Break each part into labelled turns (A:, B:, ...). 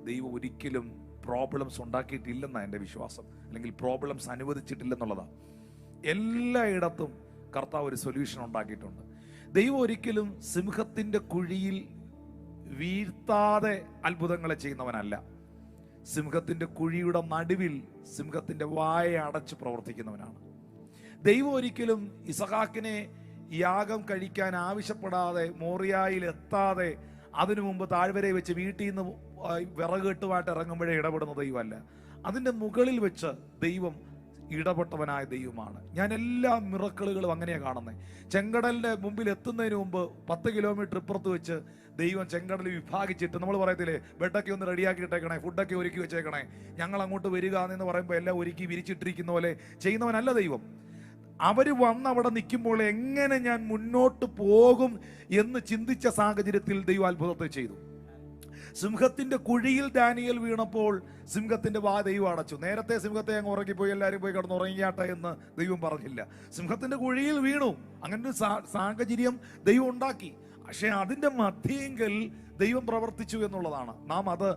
A: ദൈവം ഒരിക്കലും പ്രോബ്ലംസ് ഉണ്ടാക്കിയിട്ടില്ലെന്നാണ് എൻ്റെ വിശ്വാസം, അല്ലെങ്കിൽ പ്രോബ്ലംസ് അനുവദിച്ചിട്ടില്ലെന്നുള്ളതാണ്. എല്ലായിടത്തും കർത്താവ് ഒരു സൊല്യൂഷൻ ഉണ്ടാക്കിയിട്ടുണ്ട്. ദൈവം ഒരിക്കലും സിംഹത്തിൻ്റെ കുഴിയിൽ വീഴ്ത്താതെ അത്ഭുതങ്ങളെ ചെയ്യുന്നവനല്ല. സിംഹത്തിൻ്റെ കുഴിയുടെ നടുവിൽ സിംഹത്തിൻ്റെ വായ അടച്ച് പ്രവർത്തിക്കുന്നവനാണ്. ദൈവം ഒരിക്കലും ഇസഹാക്കിനെ യാഗം കഴിക്കാൻ ആവശ്യപ്പെടാതെ മോറിയായിൽ എത്താതെ അതിനു മുമ്പ് താഴ്വരെ വെച്ച് വീട്ടിൽ നിന്ന് വിറകെട്ടുമായിട്ട് ഇറങ്ങുമ്പോഴേ ഇടപെടുന്ന ദൈവമല്ല. അതിൻ്റെ മുകളിൽ വെച്ച് ദൈവം ഇടപെട്ടവനായ ദൈവമാണ്. ഞാൻ എല്ലാ മിറക്കിളുകളും അങ്ങനെയാണ് കാണുന്നത്. ചെങ്കടലിൻ്റെ മുമ്പിൽ എത്തുന്നതിന് മുമ്പ് 10 കിലോമീറ്റർ ഇപ്പുറത്ത് വെച്ച് ദൈവം ചെങ്കടൽ വിഭാഗിച്ചിട്ട്, നമ്മൾ പറയത്തില്ലേ, ബെഡൊക്കെ ഒന്ന് റെഡിയാക്കി ഇട്ടേക്കണേ, ഫുഡൊക്കെ ഒരുക്കി വെച്ചേക്കണേ, ഞങ്ങൾ അങ്ങോട്ട് വരിക എന്ന് പറയുമ്പോൾ എല്ലാം ഒരുക്കി വിരിച്ചിട്ടിരിക്കുന്ന പോലെ ചെയ്യുന്നവനല്ല ദൈവം. അവർ വന്ന് അവിടെ നിൽക്കുമ്പോൾ എങ്ങനെ ഞാൻ മുന്നോട്ട് പോകും എന്ന് ചിന്തിച്ച സാഹചര്യത്തിൽ ദൈവം അത്ഭുതത്തെ ചെയ്തു. സിംഹത്തിന്റെ കുഴിയിൽ ദാനിയേൽ വീണപ്പോൾ സിംഹത്തിന്റെ വാ ദൈവം അടച്ചു. നേരത്തെ സിംഹത്തെ അങ്ങ് ഉറങ്ങിപ്പോയി, എല്ലാവരും പോയി കിടന്ന് ഉറങ്ങിയാട്ടെ എന്ന് ദൈവം പറഞ്ഞില്ല. സിംഹത്തിന്റെ കുഴിയിൽ വീണു. അങ്ങനെ ഒരു സാഹചര്യം ദൈവം ഉണ്ടാക്കി. പക്ഷെ അതിന്റെ മധ്യേങ്കിൽ ദൈവം പ്രവർത്തിച്ചു എന്നുള്ളതാണ് നാം അത്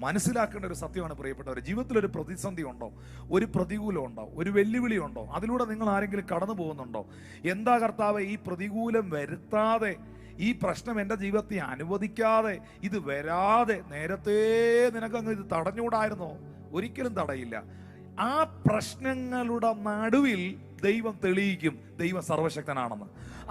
A: മനസ്സിലാക്കേണ്ട ഒരു സത്യമാണ് പ്രിയപ്പെട്ടവർ. ജീവിതത്തിൽ ഒരു പ്രതിസന്ധി ഉണ്ടോ, ഒരു പ്രതികൂലം ഉണ്ടോ, ഒരു വെല്ലുവിളി ഉണ്ടോ, അതിലൂടെ നിങ്ങൾ ആരെങ്കിലും കടന്നു പോകുന്നുണ്ടോ? എന്താ കർത്താവ് ഈ പ്രതികൂലം വരുത്താതെ, ഈ പ്രശ്നം എൻ്റെ ജീവിതത്തെ അനുവദിക്കാതെ, ഇത് വരാതെ നേരത്തെ നിനക്കങ്ങ് ഇത് തടഞ്ഞുകൂടായിരുന്നോ? ഒരിക്കലും തടയില്ല. ആ പ്രശ്നങ്ങളുടെ നടുവിൽ ദൈവം തെളിയിക്കും ദൈവം സർവശക്തനാണെന്ന്.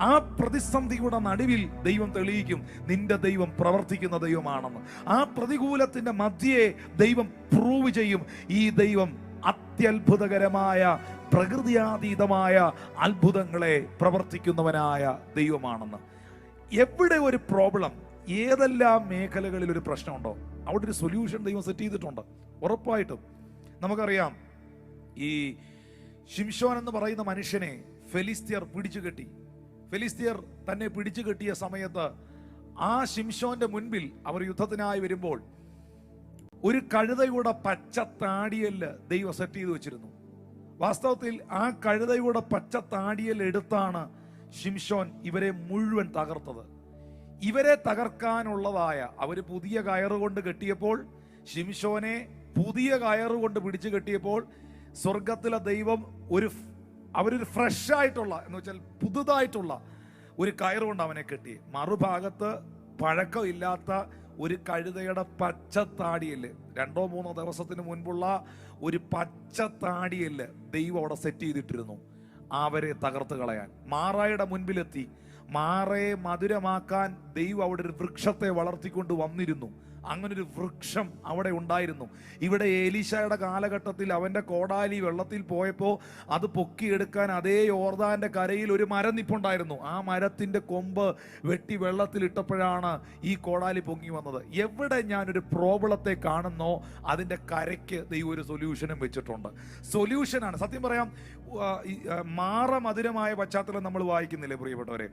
A: ആ പ്രതിസന്ധിയുടെ നടുവിൽ ദൈവം തെളിയിക്കും നിന്റെ ദൈവം പ്രവർത്തിക്കുന്ന ദൈവമാണെന്ന്. ആ പ്രതികൂലത്തിന്റെ മധ്യേ ദൈവം പ്രൂവ് ചെയ്യും ഈ ദൈവം അത്യത്ഭുതകരമായ പ്രകൃതിയാതീതമായ അത്ഭുതങ്ങളെ പ്രവർത്തിക്കുന്നവനായ ദൈവമാണെന്ന്. എവിടെ ഒരു പ്രോബ്ലം, ഏതെല്ലാം മേഖലകളിൽ ഒരു പ്രശ്നമുണ്ടോ അവിടെ ഒരു സൊല്യൂഷൻ ദൈവം സെറ്റ് ചെയ്തിട്ടുണ്ട് ഉറപ്പായിട്ടും. നമുക്കറിയാം, ഈ ശിംശോൻ എന്ന് പറയുന്ന മനുഷ്യനെ ഫെലിസ്ത്യർ പിടിച്ചു കെട്ടി. ഫെലിസ്ത്യർ തന്നെ പിടിച്ചു കെട്ടിയ സമയത്ത് ആ ശിംശോന്റെ മുൻപിൽ അവർ യുദ്ധത്തിനായി വരുമ്പോൾ ഒരു കഴുതയുടെ പച്ച താടിയല് ദൈവം സെറ്റ് ചെയ്ത് വെച്ചിരുന്നു. വാസ്തവത്തിൽ ആ കഴുതയുടെ പച്ച താടിയൽ എടുത്താണ് ശിംശോൻ ഇവരെ മുഴുവൻ തകർത്തത്. ഇവരെ തകർക്കാനുള്ളതായ അവര് പുതിയ കയറുകൊണ്ട് കെട്ടിയപ്പോൾ, ശിംശോനെ പുതിയ കയറുകൊണ്ട് പിടിച്ചു കെട്ടിയപ്പോൾ, സ്വർഗത്തിലെ ദൈവം അവരൊരു ഫ്രഷ് ആയിട്ടുള്ള, എന്ന് വെച്ചാൽ പുതുതായിട്ടുള്ള ഒരു കയറുകൊണ്ട് അവനെ കെട്ടി. മറുഭാഗത്ത് പഴക്കമില്ലാത്ത ഒരു കഴുതയുടെ പച്ച താടിയല്, 2-3 ദിവസത്തിന് മുൻപുള്ള ഒരു പച്ച താടിയല് ദൈവം അവിടെ സെറ്റ് ചെയ്തിട്ടിരുന്നു അവരെ തകർത്ത് കളയാൻ. മാറായുടെ മുൻപിലെത്തി. മാറയെ മധുരമാക്കാൻ ദൈവം അവിടെ ഒരു വൃക്ഷത്തെ വളർത്തിക്കൊണ്ട് വന്നിരുന്നു. അങ്ങനൊരു വൃക്ഷം അവിടെ ഉണ്ടായിരുന്നു. ഇവിടെ എലീശയുടെ കാലഘട്ടത്തിൽ അവൻ്റെ കോടാലി വെള്ളത്തിൽ പോയപ്പോൾ അത് പൊക്കിയെടുക്കാൻ അതേ യോർദാന്റെ കരയിൽ ഒരു മരം നിപ്പുണ്ടായിരുന്നു. ആ മരത്തിൻ്റെ കൊമ്പ് വെട്ടി വെള്ളത്തിലിട്ടപ്പോഴാണ് ഈ കോടാലി പൊങ്ങി വന്നത്. എവിടെ ഞാനൊരു പ്രോബ്ലത്തെ കാണുന്നോ അതിൻ്റെ കരയ്ക്ക് ദൈവം ഒരു സൊല്യൂഷനും വെച്ചിട്ടുണ്ട്. സൊല്യൂഷനാണ് സത്യം പറയാം. മാറ മധുരമായ പശ്ചാത്തലം നമ്മൾ വായിക്കുന്നില്ലേ പ്രിയപ്പെട്ടവരെ?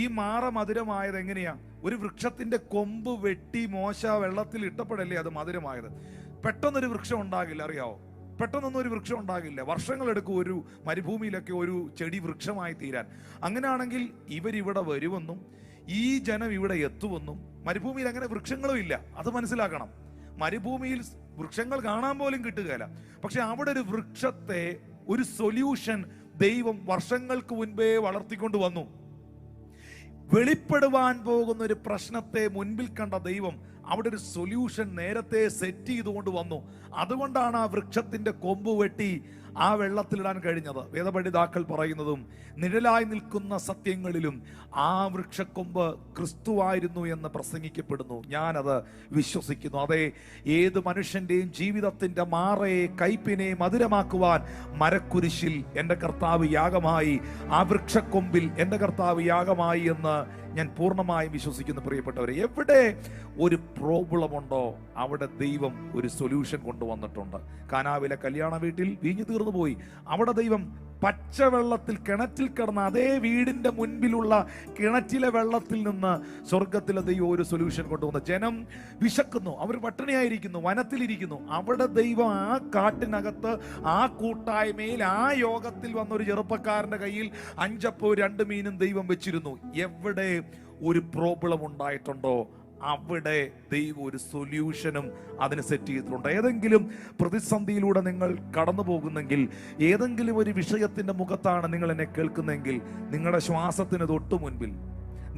A: ഈ മാറ മധുരമായത് എങ്ങനെയാ? ഒരു വൃക്ഷത്തിന്റെ കൊമ്പ് വെട്ടി മോശ വെള്ളത്തിൽ ഇട്ടപ്പോഴല്ലേ അത് മധുരമായത്. പെട്ടെന്നൊരു വൃക്ഷം ഉണ്ടാകില്ല, അറിയാവോ? പെട്ടെന്നൊന്നും ഒരു വൃക്ഷം ഉണ്ടാകില്ല. വർഷങ്ങളെടുക്കും ഒരു മരുഭൂമിയിലൊക്കെ ഒരു ചെടി വൃക്ഷമായി തീരാൻ. അങ്ങനെയാണെങ്കിൽ ഇവരിവിടെ വരുമെന്നും ഈ ജനം ഇവിടെ എത്തുമെന്നും, മരുഭൂമിയിൽ അങ്ങനെ വൃക്ഷങ്ങളും ഇല്ല, അത് മനസ്സിലാക്കണം. മരുഭൂമിയിൽ വൃക്ഷങ്ങൾ കാണാൻ പോലും കിട്ടുകയില്ല. പക്ഷെ അവിടെ ഒരു വൃക്ഷത്തെ, ഒരു സൊല്യൂഷൻ ദൈവം വർഷങ്ങൾക്ക് മുൻപേ വളർത്തിക്കൊണ്ട് വന്നു. വെളിപ്പെടുവാൻ പോകുന്ന ഒരു പ്രശ്നത്തെ മുൻപിൽ കണ്ട ദൈവം അവിടെ ഒരു സൊല്യൂഷൻ നേരത്തെ സെറ്റ് ചെയ്തുകൊണ്ട് വന്നു. അതുകൊണ്ടാണ് ആ വൃക്ഷത്തിന്റെ കൊമ്പ് വെട്ടി ആ വെള്ളത്തിലിടാൻ കഴിഞ്ഞത്. വേദപണ്ഡിതാക്കൾ പറയുന്നതും നിഴലായി നിൽക്കുന്ന സത്യങ്ങളിലും ആ വൃക്ഷക്കൊമ്പ് ക്രിസ്തുവായിരുന്നു എന്ന് പ്രസംഗിക്കപ്പെടുന്നു. ഞാനത് വിശ്വസിക്കുന്നു. അതെ, ഏത് മനുഷ്യന്റെയും ജീവിതത്തിന്റെ മാറയെ, കയ്പിനെ മധുരമാക്കുവാൻ മരക്കുരിശിൽ എൻ്റെ കർത്താവ് യാഗമായി, ആ വൃക്ഷക്കൊമ്പിൽ എൻ്റെ കർത്താവ് യാഗമായി എന്ന് ഞാൻ പൂർണ്ണമായും വിശ്വസിക്കുന്നു. പ്രിയപ്പെട്ടവരെ, എവിടെ ഒരു പ്രോബ്ലം ഉണ്ടോ അവിടെ ദൈവം ഒരു സൊല്യൂഷൻ കൊണ്ടുവന്നിട്ടുണ്ട്. കാനാവിലെ കല്യാണ വീട്ടിൽ വീഞ്ഞു തീർന്നു പോയി. അവിടെ ദൈവം പച്ചവെള്ളത്തിൽ കിണറ്റിൽ കിടന്ന അതേ വീടിന്റെ മുൻപിലുള്ള കിണറ്റിലെ വെള്ളത്തിൽ നിന്ന് സ്വർഗത്തിലെ ദൈവം ഒരു സൊല്യൂഷൻ കൊണ്ടുവന്നു. ജനം വിശക്കുന്നു, അവർ പട്ടിണിയായിരിക്കുന്നു, വനത്തിലിരിക്കുന്നു. അവിടെ ദൈവം ആ കാട്ടിനകത്ത്, ആ കൂട്ടായ്മയിൽ, ആ യോഗത്തിൽ വന്ന ഒരു ചെറുപ്പക്കാരന്റെ കയ്യിൽ 5 അപ്പവും 2 മീനും ദൈവം വെച്ചിരുന്നു. എവിടെ ഒരു പ്രോബ്ലം ഉണ്ടായിട്ടുണ്ടോ അവിടെ ദൈവം ഒരു സൊല്യൂഷനും അതിന് സെറ്റ് ചെയ്തിട്ടുണ്ട്. ഏതെങ്കിലും പ്രതിസന്ധിയിലൂടെ നിങ്ങൾ കടന്നു പോകുന്നെങ്കിൽ, ഏതെങ്കിലും ഒരു വിഷയത്തിന്റെ മുഖത്താണ് നിങ്ങൾ എന്നെ കേൾക്കുന്നെങ്കിൽ, നിങ്ങളുടെ ശ്വാസത്തിന് തൊട്ടു മുൻപിൽ,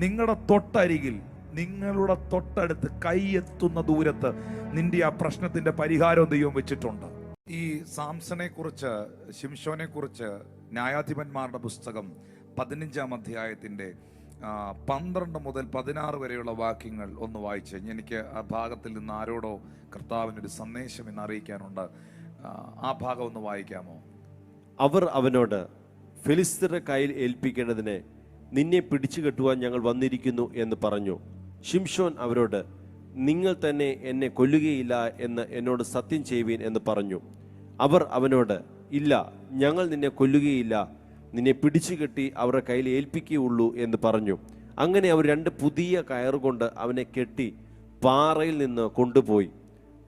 A: നിങ്ങളുടെ തൊട്ടരികിൽ, നിങ്ങളുടെ തൊട്ടടുത്ത് കൈയെത്തുന്ന ദൂരത്ത് നിന്റെ ആ പ്രശ്നത്തിന്റെ പരിഹാരവും ദൈവം വെച്ചിട്ടുണ്ട്. ഈ സാംസനെ കുറിച്ച്, ശിംശോനെ കുറിച്ച് ന്യായാധിപന്മാരുടെ പുസ്തകം 15-ാം അധ്യായത്തിന്റെ 12 മുതൽ 16 വരെയുള്ള വാക്യങ്ങൾ ഒന്ന് വായിച്ച്, എനിക്ക് ആ ഭാഗത്തിൽ നിന്ന് ആരോടോ കർത്താവിനൊരു സന്ദേശം എന്ന് അറിയിക്കാനുണ്ട്. ആ ഭാഗം ഒന്ന് വായിക്കാമോ?
B: അവർ അവനോട്, ഫെലിസ്ത്യരുടെ കയ്യിൽ ഏൽപ്പിക്കേണ്ടതിന് നിന്നെ പിടിച്ചു കെട്ടുവാൻ ഞങ്ങൾ വന്നിരിക്കുന്നു എന്ന് പറഞ്ഞു. ശിംശോൻ അവരോട്, നിങ്ങൾ തന്നെ എന്നെ കൊല്ലുകയില്ല എന്ന് എന്നോട് സത്യം ചെയ്യുവീൻ എന്ന് പറഞ്ഞു. അവർ അവനോട്, ഇല്ല, ഞങ്ങൾ നിന്നെ കൊല്ലുകയില്ല, നിന്നെ പിടിച്ചു കെട്ടി അവരുടെ കയ്യിൽ ഏൽപ്പിക്കുകയുള്ളൂ എന്ന് പറഞ്ഞു. അങ്ങനെ അവർ 2 പുതിയ കയറുകൊണ്ട് അവനെ കെട്ടി പാറയിൽ നിന്ന് കൊണ്ടുപോയി.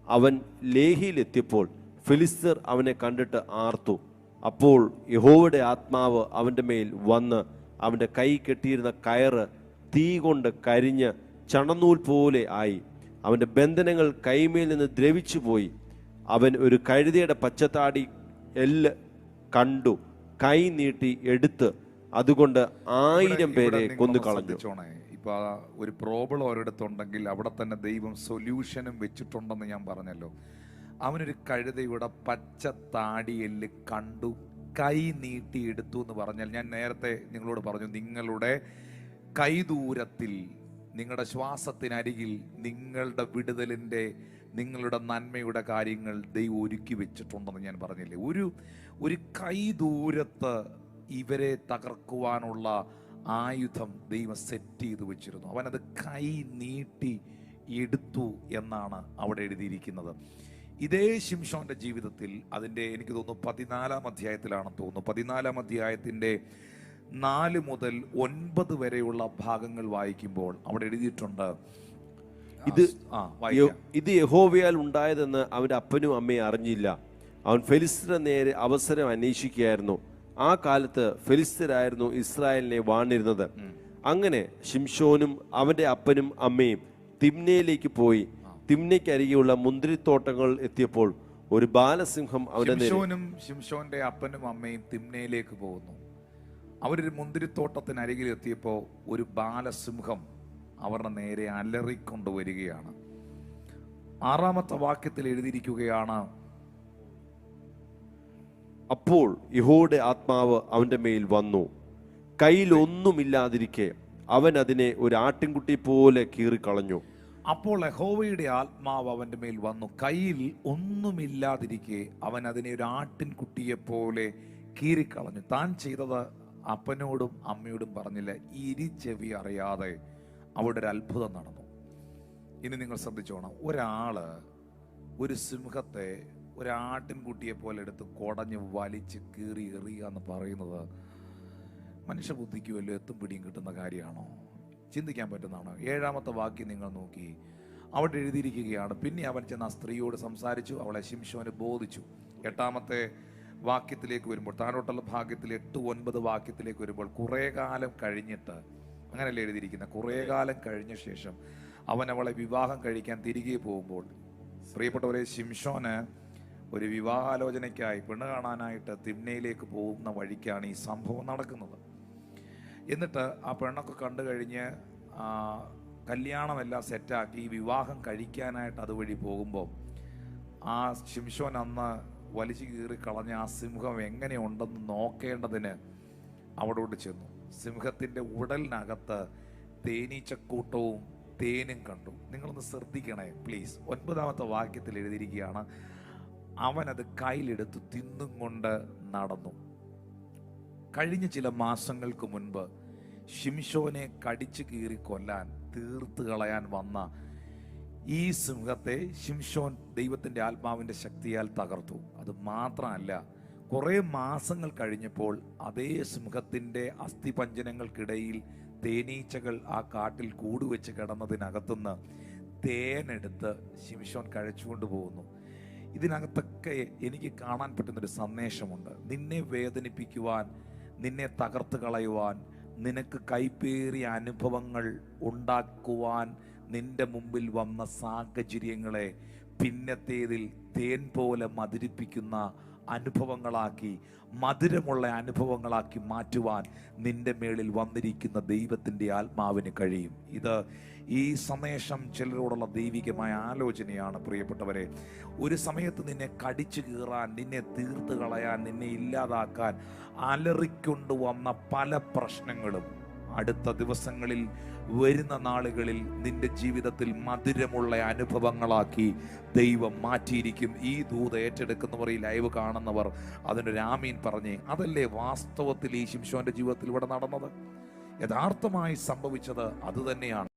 B: അവൻ ലേഹിയിലെത്തിയപ്പോൾ ഫെലിസ്ത്യർ അവനെ കണ്ടിട്ട് ആർത്തു. അപ്പോൾ യഹോവയുടെ ആത്മാവ് അവൻ്റെ മേൽ വന്ന് അവൻ്റെ കൈ കെട്ടിയിരുന്ന കയറ് തീ കൊണ്ട് കരിഞ്ഞ് ചണനൂൽ പോലെ ആയി. അവൻ്റെ ബന്ധനങ്ങൾ കൈമേൽ നിന്ന് ദ്രവിച്ചു പോയി. അവൻ ഒരു കഴുതയുടെ പച്ചത്താടി എല്ല് കണ്ടു, കൈ നീട്ടി എടുത്ത് അതുകൊണ്ട് 1000 പേരെ കൊന്നു കളഞ്ഞു.
A: ഇപ്പൊ ഒരു പ്രോബ്ലം ഒരിടത്തുണ്ടെങ്കിൽ അവിടെ തന്നെ ദൈവം സൊല്യൂഷനും വെച്ചിട്ടുണ്ടെന്ന് ഞാൻ പറഞ്ഞല്ലോ. അവനൊരു കഴുതയുടെ പച്ചത്താടി എല്ല് കണ്ടു, കൈ നീട്ടി എടുത്തു എന്ന് പറഞ്ഞാൽ, ഞാൻ നേരത്തെ നിങ്ങളോട് പറഞ്ഞു, നിങ്ങളുടെ കൈദൂരത്തിൽ, നിങ്ങളുടെ ശ്വാസത്തിനരികിൽ നിങ്ങളുടെ വിടുതലിൻ്റെ, നിങ്ങളുടെ നന്മയുടെ കാര്യങ്ങൾ ദൈവം ഒരുക്കി വെച്ചിട്ടുണ്ടെന്ന് ഞാൻ പറഞ്ഞില്ലേ. ഒരു കൈ ദൂരത്ത് ഇവരെ തകർക്കുവാനുള്ള ആയുധം ദൈവം സെറ്റ് ചെയ്ത് വെച്ചിരുന്നു. അവനത് കൈ നീട്ടി എടുത്തു എന്നാണ് അവിടെ എഴുതിയിരിക്കുന്നത്. ഇതേ ശിംശോന്റെ ജീവിതത്തിൽ അതിൻ്റെ, എനിക്ക് തോന്നുന്നു 14-ാം അധ്യായത്തിലാണെന്ന് തോന്നുന്നു, 14-ാം അധ്യായത്തിൻ്റെ 4 മുതൽ 9 വരെയുള്ള ഭാഗങ്ങൾ വായിക്കുമ്പോൾ അവിടെ എഴുതിയിട്ടുണ്ട്,
B: ഇത് യഹോവയാൽ ഉണ്ടായതെന്ന് അവന്റെ അപ്പനും അമ്മയും അറിഞ്ഞില്ല. അവൻ ഫെലിസ്ത്യരുടെ നേരെ അവസരം അന്വേഷിക്കുകയായിരുന്നു. ആ കാലത്ത് ഫെലിസ്ത്യരായിരുന്നു ഇസ്രായേലിനെ വാണിരുന്നത്. അങ്ങനെ ശിംശോനും അവന്റെ അപ്പനും അമ്മയും തിമ്നയിലേക്ക് പോയി. തിമ്നയ്ക്കരികെയുള്ള മുന്തിരിത്തോട്ടങ്ങൾ എത്തിയപ്പോൾ ഒരു ബാലസിംഹം
A: ശിംശോന്റെ അപ്പനും അമ്മയും തിമ്നയിലേക്ക് പോകുന്നു. അവരൊരു മുന്തിരിത്തോട്ടത്തിനരികിൽ എത്തിയപ്പോൾ ഒരു ബാലസിംഹം അവരുടെ നേരെ അലറിക്കൊണ്ടുവരികയാണ്. 6-ാമത്തെ വാക്യത്തിൽ എഴുതിയിരിക്കുകയാണ്,
B: അപ്പോൾ യഹോവയുടെ ആത്മാവ് അവന്റെ മേൽ വന്നു, കയ്യിൽ ഒന്നുമില്ലാതിരിക്കെ അവൻ അതിനെ ഒരു ആട്ടിൻകുട്ടി പോലെ കീറിക്കളഞ്ഞു.
A: അപ്പോൾ യഹോവയുടെ ആത്മാവ് അവന്റെ മേൽ വന്നു, കയ്യിൽ ഒന്നുമില്ലാതിരിക്കെ അവൻ അതിനെ ഒരു ആട്ടിൻകുട്ടിയെ പോലെ കീറിക്കളഞ്ഞു. താൻ ചെയ്തത് അപ്പനോടും അമ്മയോടും പറഞ്ഞില്ല. ചെവി അറിയാതെ അവിടെ ഒരു അത്ഭുതം നടന്നു. ഇനി നിങ്ങൾ ശ്രദ്ധിച്ചോണം, ഒരാള് ഒരു സിംഹത്തെ ഒരു ആട്ടിൻകുട്ടിയെ പോലെ എടുത്ത് കുടഞ്ഞ് വലിച്ച് കീറി എറിയുക എന്ന് പറയുന്നത് മനുഷ്യബുദ്ധിക്ക് വല്ല എത്തും പിടിയും കിട്ടുന്ന കാര്യമാണോ? ചിന്തിക്കാൻ പറ്റുന്നതാണോ? 7-ാമത്തെ വാക്യം നിങ്ങൾ നോക്കി, അവിടെ എഴുതിയിരിക്കുകയാണ്, പിന്നെ അവൻ ചെന്ന് ആ സ്ത്രീയോട് സംസാരിച്ചു, അവളെ ശിംശോന് ബോധിച്ചു. 8-ാമത്തെ വാക്യത്തിലേക്ക് വരുമ്പോൾ, താഴോട്ടുള്ള ഭാഗ്യത്തിൽ 8-9 വാക്യത്തിലേക്ക് വരുമ്പോൾ, കുറേ കാലം കഴിഞ്ഞിട്ട്, അങ്ങനെയല്ലേ എഴുതിയിരിക്കുന്നത്, കുറേ കാലം കഴിഞ്ഞ ശേഷം അവൻ അവളെ വിവാഹം കഴിക്കാൻ തിരികെ പോകുമ്പോൾ, പ്രിയപ്പെട്ടവരെ, ശിംശോന് ഒരു വിവാഹാലോചനയ്ക്കായി പെണ്ണ് കാണാനായിട്ട് തിമ്നയിലേക്ക് പോകുന്ന വഴിക്കാണ് ഈ സംഭവം നടക്കുന്നത്. എന്നിട്ട് ആ പെണ്ണൊക്കെ കണ്ടു കഴിഞ്ഞ് കല്യാണമെല്ലാം സെറ്റാക്കി വിവാഹം കഴിക്കാനായിട്ട് അതുവഴി പോകുമ്പോൾ ആ ശിംശോൻ അന്ന് വലിച്ചു കീറി കളഞ്ഞ ആ സിംഹം എങ്ങനെയുണ്ടെന്ന് നോക്കേണ്ടതിന് അവിടോട്ട് ചെന്നു. സിംഹത്തിൻ്റെ ഉടലിനകത്ത് തേനീച്ചക്കൂട്ടവും തേനും കണ്ടു. നിങ്ങളൊന്ന് ശ്രദ്ധിക്കണേ പ്ലീസ്. 9-ാമത്തെ വാക്യത്തിൽ എഴുതിയിരിക്കുകയാണ്, അവനത് കയ്യിലെടുത്ത് തിന്നും കൊണ്ട് നടന്നു. കഴിഞ്ഞ ചില മാസങ്ങൾക്ക് മുൻപ് ശിംശോനെ കടിച്ചു കീറി കൊല്ലാൻ, തീർത്ത് കളയാൻ വന്ന ഈ സിംഹത്തെ ശിംശോൻ ദൈവത്തിൻ്റെ ആത്മാവിൻ്റെ ശക്തിയാൽ തകർത്തു. അത് മാത്രമല്ല, കുറേ മാസങ്ങൾ കഴിഞ്ഞപ്പോൾ അതേ സിംഹത്തിൻ്റെ അസ്ഥിപഞ്ജനങ്ങൾക്കിടയിൽ തേനീച്ചകൾ ആ കാട്ടിൽ കൂടുവെച്ച് കിടന്നതിനകത്തുനിന്ന് തേനെടുത്ത് ശിംശോൻ കഴിച്ചുകൊണ്ട് പോകുന്നു. ഇതിനകത്തൊക്കെ എനിക്ക് കാണാൻ പറ്റുന്നൊരു സന്ദേശമുണ്ട്. നിന്നെ വേദനിപ്പിക്കുവാൻ, നിന്നെ തകർത്ത് കളയുവാൻ, നിനക്ക് കൈപ്പേറിയ അനുഭവങ്ങൾ ഉണ്ടാക്കുവാൻ നിന്റെ മുമ്പിൽ വന്ന സാഹചര്യങ്ങളെ പിന്നത്തേതിൽ തേൻ പോലെ മധുരിപ്പിക്കുന്ന അനുഭവങ്ങളാക്കി, മധുരമുള്ള അനുഭവങ്ങളാക്കി മാറ്റുവാൻ നിന്റെ മേളിൽ വന്നിരിക്കുന്ന ദൈവത്തിൻ്റെ ആത്മാവിന് കഴിയും. ഇത് ഈ സന്ദേശം ചിലരോടുള്ള ദൈവികമായ ആലോചനയാണ് പ്രിയപ്പെട്ടവരെ. ഒരു സമയത്ത് നിന്നെ കടിച്ചു കീറാൻ, നിന്നെ തീർത്ത് കളയാൻ, നിന്നെ ഇല്ലാതാക്കാൻ അലറിക്കൊണ്ടു വന്ന പല പ്രശ്നങ്ങളും അടുത്ത ദിവസങ്ങളിൽ, വരുന്ന നാളുകളിൽ നിന്റെ ജീവിതത്തിൽ മധുരമുള്ള അനുഭവങ്ങളാക്കി ദൈവം മാറ്റിയിരിക്കും. ഈ ദൂത് ഏറ്റെടുക്കുന്നവർ, ഈ ലൈവ് കാണുന്നവർ അതിനൊരു ആമീൻ പറഞ്ഞേ. അതല്ലേ വാസ്തവത്തിൽ ഈ ശിംശോന്റെ ജീവിതത്തിൽ ഇവിടെ നടന്നത്? യഥാർത്ഥമായി സംഭവിച്ചത് അതുതന്നെയാണ്.